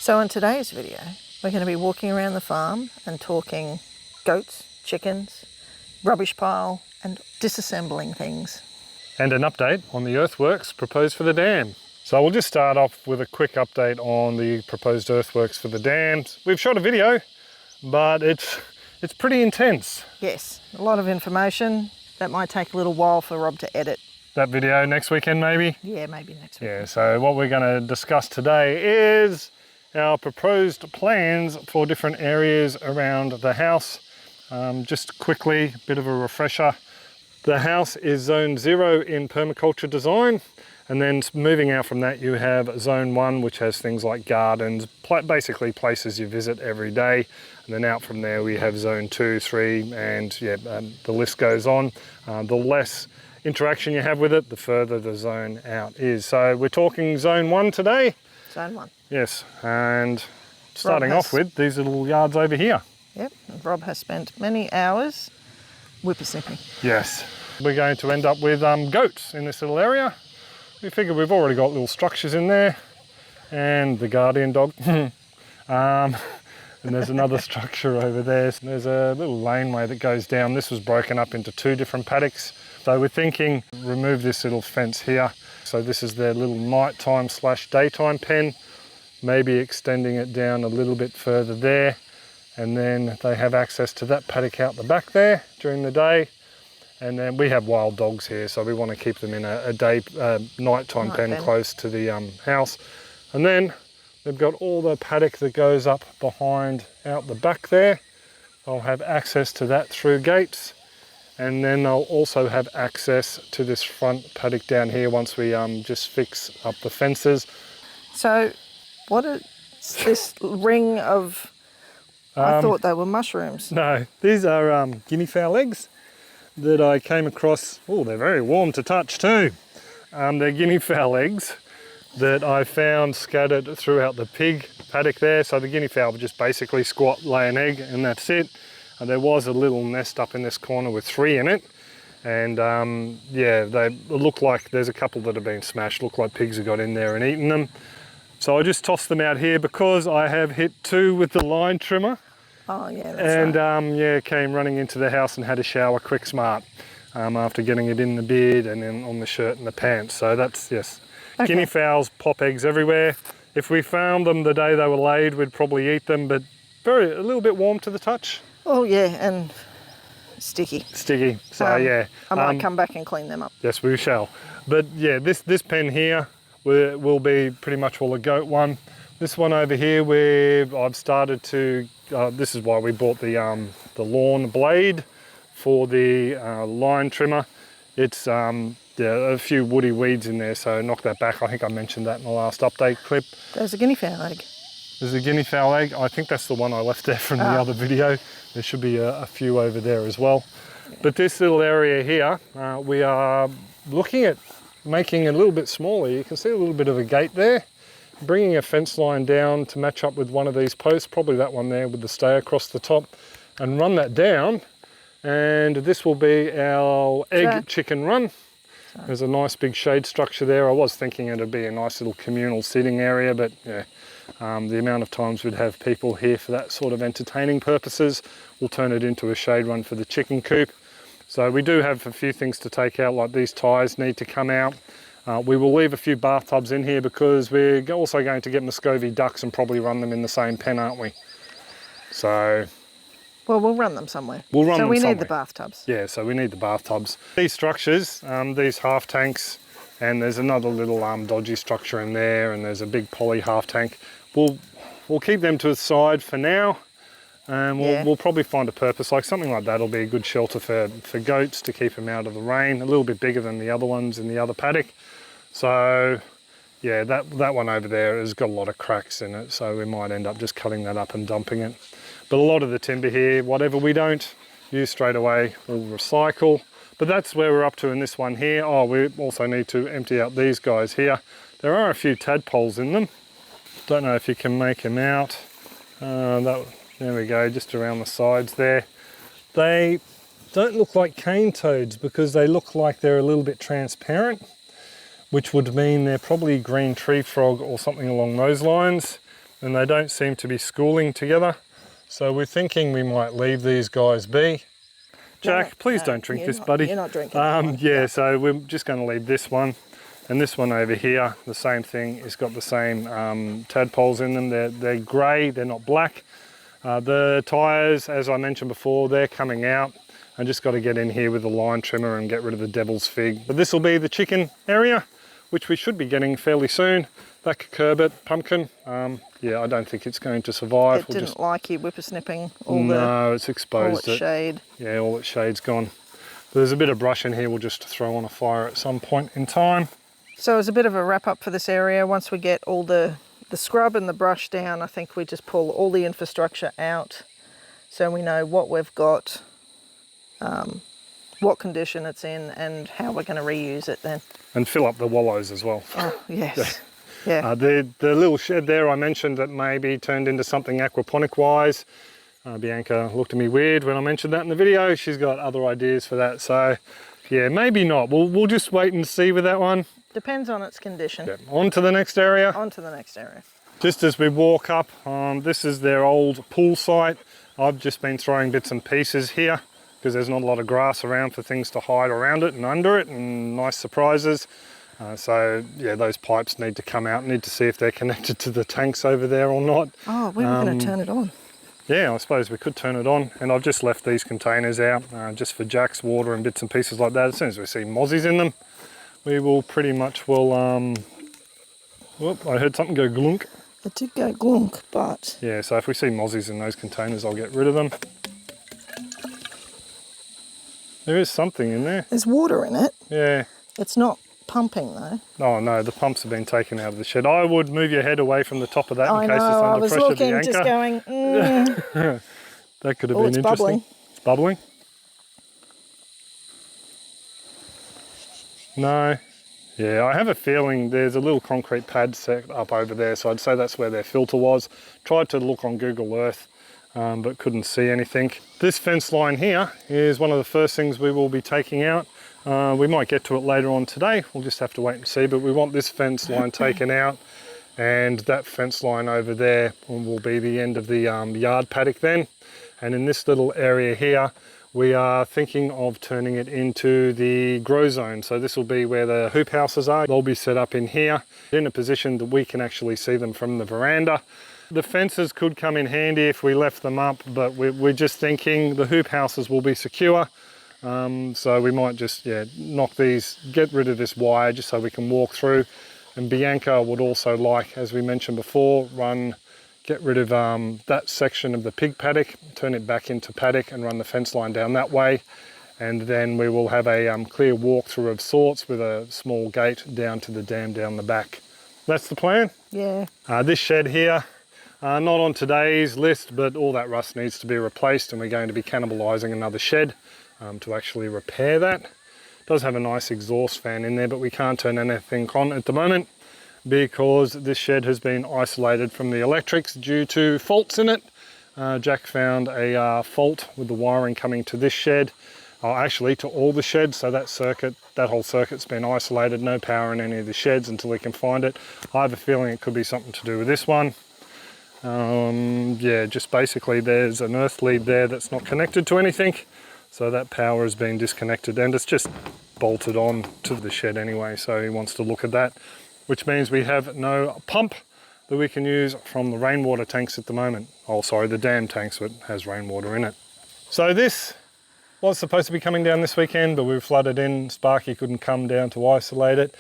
So in today's video, we're going to be walking around the farm and talking goats, chickens, rubbish pile, and disassembling things. And an update on the earthworks proposed for the dam. So we'll just start off with a quick update on the proposed earthworks for the dams. We've shot a video, but it's pretty intense. Yes, a lot of information. That might take a little while for Rob to edit. That video next weekend maybe? Yeah, maybe next week. Yeah, so what we're going to discuss today is our proposed plans for different areas around the house. Just quickly, a bit of a refresher. The house is zone 0 in permaculture design, and then moving out from that you have zone 1, which has things like gardens, basically places you visit every day, and then out from there we have zone 2, 3, and the list goes on. The less interaction you have with it, the further the zone out is. So we're talking zone 1 today. Zone 1. Yes, and starting off with these little yards over here. Yep, and Rob has spent many hours whippersnipping. Yes, we're going to end up with goats in this little area. We figure we've already got little structures in there, and the guardian dog. And there's another structure over there. There's a little laneway that goes down. This was broken up into 2 different paddocks. So we're thinking remove this little fence here. So this is their little nighttime / daytime pen, maybe extending it down a little bit further there. And then they have access to that paddock out the back there during the day. And then we have wild dogs here, so we want to keep them in a nighttime pen close to the house. And then they've got all the paddock that goes up behind out the back there. They'll have access to that through gates. And then they'll also have access to this front paddock down here once we just fix up the fences. So what is this ring of, I thought they were mushrooms. No, these are guinea fowl eggs that I came across. Oh, they're very warm to touch too. They're guinea fowl eggs that I found scattered throughout the pig paddock there. So the guinea fowl would just basically squat, lay an egg, and that's it. And there was a little nest up in this corner with 3 in it. And they look like there's a couple that have been smashed, look like pigs have got in there and eaten them. So I just tossed them out here because I have hit 2 with the line trimmer. Oh yeah, that's right. Came running into the house and had a shower quick smart after getting it in the beard and then on the shirt and the pants. So that's, yes. Okay. Guinea fowls pop eggs everywhere. If we found them the day they were laid, we'd probably eat them, but a little bit warm to the touch. Oh yeah, and sticky. Sticky, so yeah. I might come back and clean them up. Yes, we shall. But yeah, this pen here will be pretty much all a goat one. This one over here where I've started to, this is why we bought the lawn blade for the line trimmer. It's a few woody weeds in there, so knock that back. I think I mentioned that in the last update clip. There's a guinea fowl egg. There's a guinea fowl egg. I think that's the one I left there from the other video. There should be a few over there as well. Yeah. But this little area here, we are looking at making it a little bit smaller. You can see a little bit of a gate there. Bringing a fence line down to match up with one of these posts, probably that one there with the stay across the top, and run that down. And this will be our egg chicken run. There's a nice big shade structure there. I was thinking it'd be a nice little communal seating area, but yeah, the amount of times we'd have people here for that sort of entertaining purposes, we'll turn it into a shade run for the chicken coop. So we do have a few things to take out, like these ties need to come out. We will leave a few bathtubs in here because we're also going to get Muscovy ducks and probably run them in the same pen, aren't we? So... well, we'll run them somewhere. We'll run them somewhere. So we need the bathtubs. Yeah, so we need the bathtubs. These structures, these half tanks, and there's another little dodgy structure in there, and there's a big poly half tank. We'll keep them to the side for now, and we'll probably find a purpose. Like something like that will be a good shelter for goats to keep them out of the rain. A little bit bigger than the other ones in the other paddock. So yeah, that one over there has got a lot of cracks in it, so we might end up just cutting that up and dumping it. But a lot of the timber here, whatever we don't use straight away, we'll recycle. But that's where we're up to in this one here. Oh, we also need to empty out these guys here. There are a few tadpoles in them. Don't know if you can make them out. There we go, just around the sides there. They don't look like cane toads because they look like they're a little bit transparent, which would mean they're probably green tree frog or something along those lines. and they don't seem to be schooling together. So we're thinking we might leave these guys be. Jack, please don't drink this, buddy. You're not drinking. Yeah, so we're just going to leave this one. And this one over here, the same thing. It's got the same tadpoles in them. They're grey, they're not black. The tyres, as I mentioned before, they're coming out. I just got to get in here with the line trimmer and get rid of the devil's fig. But this will be the chicken area, which we should be getting fairly soon. That cucurbit pumpkin, yeah, I don't think it's going to survive. It didn't like you whippersnipping it's exposed. All its shade. Yeah, all its shade's gone. But there's a bit of brush in here we'll just throw on a fire at some point in time. So as a bit of a wrap up for this area, once we get all the scrub and the brush down, I think we just pull all the infrastructure out so we know what we've got, what condition it's in, and how we're going to reuse it then. And fill up the wallows as well. Oh, yes. Yeah. The little shed there I mentioned that maybe turned into something aquaponic wise. Bianca looked at me weird when I mentioned that in the video. She's got other ideas for that. So yeah, maybe not. We'll just wait and see with that one. Depends on its condition. Yeah. On to the next area. On to the next area. Just as we walk up, this is their old pool site. I've just been throwing bits and pieces here because there's not a lot of grass around for things to hide around it and under it, and nice surprises. So yeah, those pipes need to come out. Need to see if they're connected to the tanks over there or not. Oh, we were going to turn it on. Yeah, I suppose we could turn it on. And I've just left these containers out just for Jack's water and bits and pieces like that. As soon as we see mozzies in them, we will pretty much whoop, I heard something go glunk. It did go glunk, but... Yeah, so if we see mozzies in those containers, I'll get rid of them. There is something in there. There's water in it. Yeah. It's not pumping though. Oh no, the pumps have been taken out of the shed. I would move your head away from the top of that in case it's I under was pressure, looking, Bianca. just going, That could have been it's interesting. bubbling. It's bubbling? No. Yeah, I have a feeling there's a little concrete pad set up over there, so I'd say that's where their filter was. Tried to look on Google Earth, but couldn't see anything. This fence line here is one of the first things we will be taking out. We might get to it later on today. We'll just have to wait and see, but we want this fence line taken out, and that fence line over there will be the end of the yard paddock then. And in this little area here, we are thinking of turning it into the grow zone. So this will be where the hoop houses are. They'll be set up in here in a position that we can actually see them from the veranda. The fences could come in handy if we left them up, but we're just thinking the hoop houses will be secure. So we might just knock these, get rid of this wire just so we can walk through. And Bianca would also like, as we mentioned before, get rid of that section of the pig paddock, turn it back into paddock and run the fence line down that way. And then we will have a clear walkthrough of sorts with a small gate down to the dam down the back. That's the plan? Yeah. This shed here, not on today's list, but all that rust needs to be replaced, and we're going to be cannibalising another shed to actually repair that. It does have a nice exhaust fan in there, but we can't turn anything on at the moment because this shed has been isolated from the electrics due to faults in it. Jack found a fault with the wiring coming to this shed, actually to all the sheds, so that whole circuit's been isolated, no power in any of the sheds until we can find it. I have a feeling it could be something to do with this one. Yeah, just basically there's an earth lead there that's not connected to anything, so that power has been disconnected and it's just bolted on to the shed anyway, so he wants to look at that, which means we have no pump that we can use from the rainwater tanks at the moment. Oh, sorry, the dam tanks that has rainwater in it. So this was supposed to be coming down this weekend, but we were flooded in. Sparky couldn't come down to isolate it.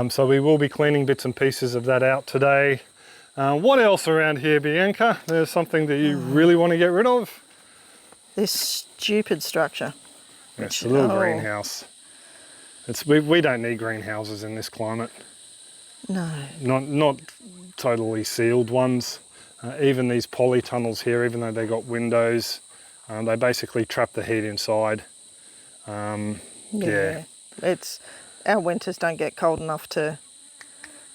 So we will be cleaning bits and pieces of that out today. What else around here, Bianca? There's something that you really want to get rid of? This stupid structure. It's a little greenhouse. We don't need greenhouses in this climate. No. Not totally sealed ones. Even these polytunnels here, even though they got windows, they basically trap the heat inside. Yeah. Our winters don't get cold enough to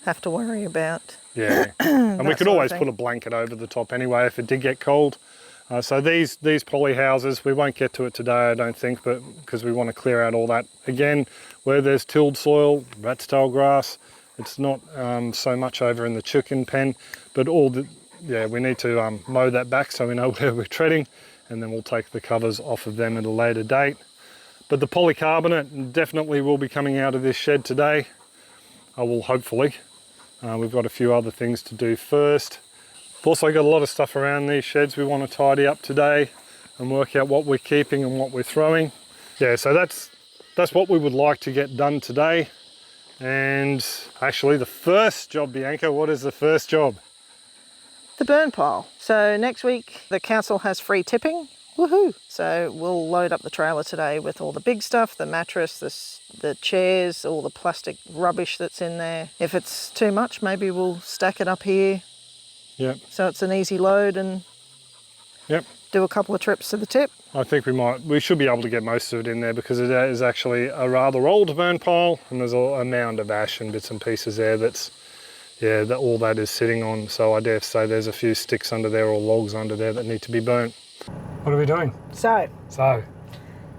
have to worry about. Yeah. And we could always put a blanket over the top anyway if it did get cold. So these poly houses, we won't get to it today, I don't think, but because we want to clear out all that. Again, where there's tilled soil, rat's tail grass, it's not so much over in the chicken pen, but all yeah, we need to mow that back so we know where we're treading, and then we'll take the covers off of them at a later date. But the polycarbonate definitely will be coming out of this shed today. I will, hopefully. We've got a few other things to do first. We've also got a lot of stuff around these sheds we want to tidy up today and work out what we're keeping and what we're throwing. Yeah, so that's what we would like to get done today. And actually the first job, Bianca, what is the first job? The burn pile. So next week the council has free tipping. Woohoo! So we'll load up the trailer today with all the big stuff, the mattress, the chairs, all the plastic rubbish that's in there. If it's too much, maybe we'll stack it up here. Yep. So it's an easy load and do a couple of trips to the tip. I think we should be able to get most of it in there because it is actually a rather old burn pile, and there's a mound of ash and bits and pieces there that all that is sitting on. So I dare say there's a few sticks under there or logs under there that need to be burnt. What are we doing? So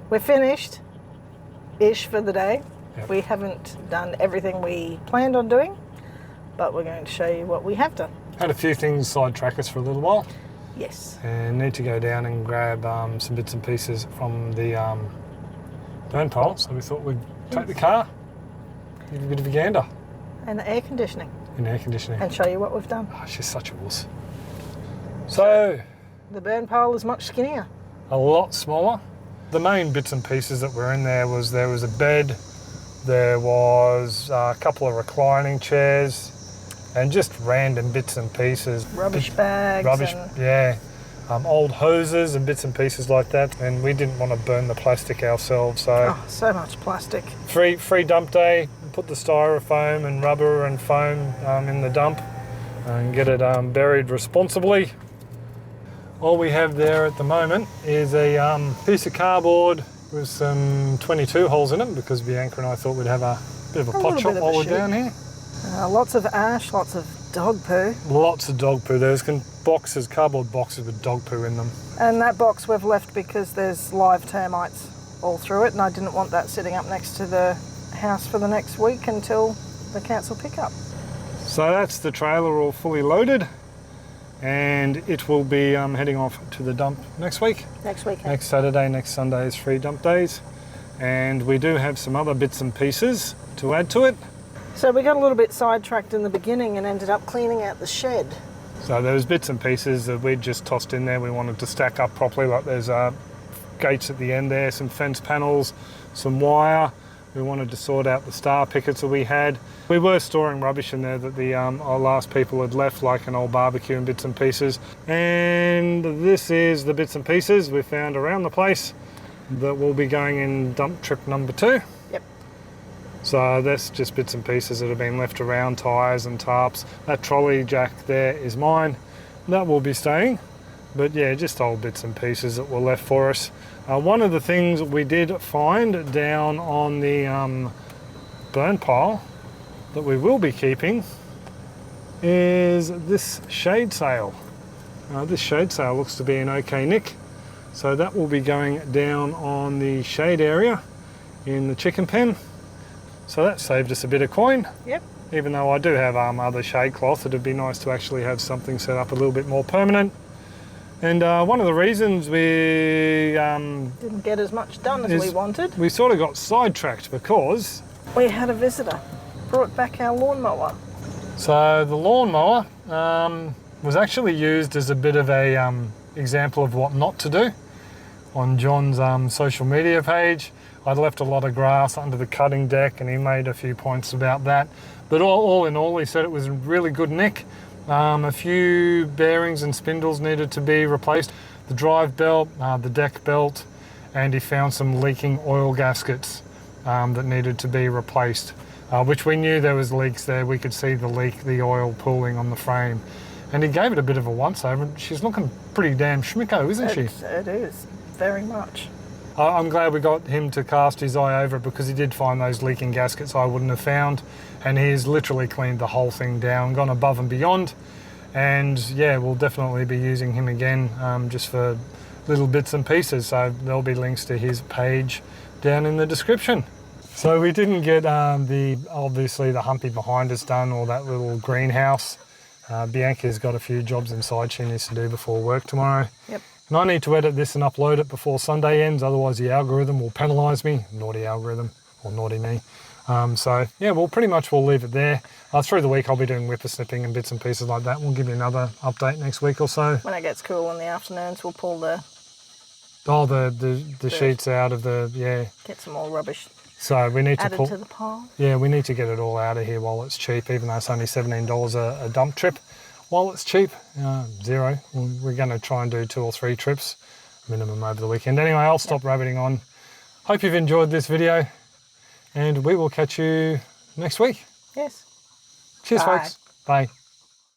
we're finished-ish for the day. Yep. We haven't done everything we planned on doing, but we're going to show you what we have done. Had a few things sidetrack us for a little while. Yes. And need to go down and grab some bits and pieces from the burn pile. So we thought we'd take the car, give a bit of a gander. And the air conditioning. And air conditioning. And show you what we've done. Oh, she's such a wuss. So the burn pile is much skinnier. A lot smaller. The main bits and pieces that were in there was a bed, there was a couple of reclining chairs, and just random bits and pieces. Rubbish bags. Old hoses and bits and pieces like that. And we didn't want to burn the plastic ourselves, so. Oh, so much plastic. Free dump day, put the styrofoam and rubber and foam in the dump and get it buried responsibly. All we have there at the moment is a piece of cardboard with some 22 holes in it because Bianca and I thought we'd have a bit of a pot shot while we're down here. Lots of ash, lots of dog poo. Lots of dog poo. There's cardboard boxes with dog poo in them. And that box we've left because there's live termites all through it, and I didn't want that sitting up next to the house for the next week until the council pick up. So that's the trailer all fully loaded. And it will be heading off to the dump next week. Next weekend. Next Saturday, next Sunday is free dump days. And we do have some other bits and pieces to add to it. So we got a little bit sidetracked in the beginning and ended up cleaning out the shed. So there was bits and pieces that we'd just tossed in there. We wanted to stack up properly, like there's gates at the end there, some fence panels, some wire. We wanted to sort out the star pickets that we had. We were storing rubbish in there that our last people had left, like an old barbecue and bits and pieces. And this is the bits and pieces we found around the place that will be going in dump trip number 2. Yep. So that's just bits and pieces that have been left around, tyres and tarps. That trolley jack there is mine. That will be staying. But yeah, just old bits and pieces that were left for us. One of the things we did find down on the burn pile that we will be keeping is this shade sail. This shade sail looks to be in okay nick. So that will be going down on the shade area in the chicken pen. So that saved us a bit of coin. Yep. Even though I do have other shade cloth, it'd be nice to actually have something set up a little bit more permanent. And one of the reasons we didn't get as much done as we wanted. We sort of got sidetracked because we had a visitor, brought back our lawnmower. So the lawnmower was actually used as a bit of a example of what not to do on John's social media page. I'd left a lot of grass under the cutting deck and he made a few points about that. But all in all, he said it was in really good nick. A few bearings and spindles needed to be replaced. The drive belt, the deck belt, and he found some leaking oil gaskets that needed to be replaced, which we knew there was leaks there. We could see the leak, the oil pooling on the frame. And he gave it a bit of a once-over. She's looking pretty damn schmicko, isn't she? It is, very much. I'm glad we got him to cast his eye over it because he did find those leaking gaskets I wouldn't have found. And he has literally cleaned the whole thing down, gone above and beyond. And yeah, we'll definitely be using him again just for little bits and pieces. So there'll be links to his page down in the description. So we didn't get obviously the humpy behind us done or that little greenhouse. Bianca's got a few jobs inside she needs to do before work tomorrow. Yep. And I need to edit this and upload it before Sunday ends, otherwise the algorithm will penalise me. Naughty algorithm, or naughty me. So yeah, we'll leave it there. Through the week I'll be doing whippersnipping and bits and pieces like that. We'll give you another update next week or so. When it gets cool in the afternoons, we'll pull the sheets out of the, yeah. Get some more rubbish So we need to added to the pile. Yeah, we need to get it all out of here while it's cheap, even though it's only $17 a dump trip. While it's cheap, zero. We're going to try and do 2 or 3 trips minimum over the weekend. Anyway, I'll stop rabbiting on. Hope you've enjoyed this video, and we will catch you next week. Yes. Cheers, Bye. folks. Bye.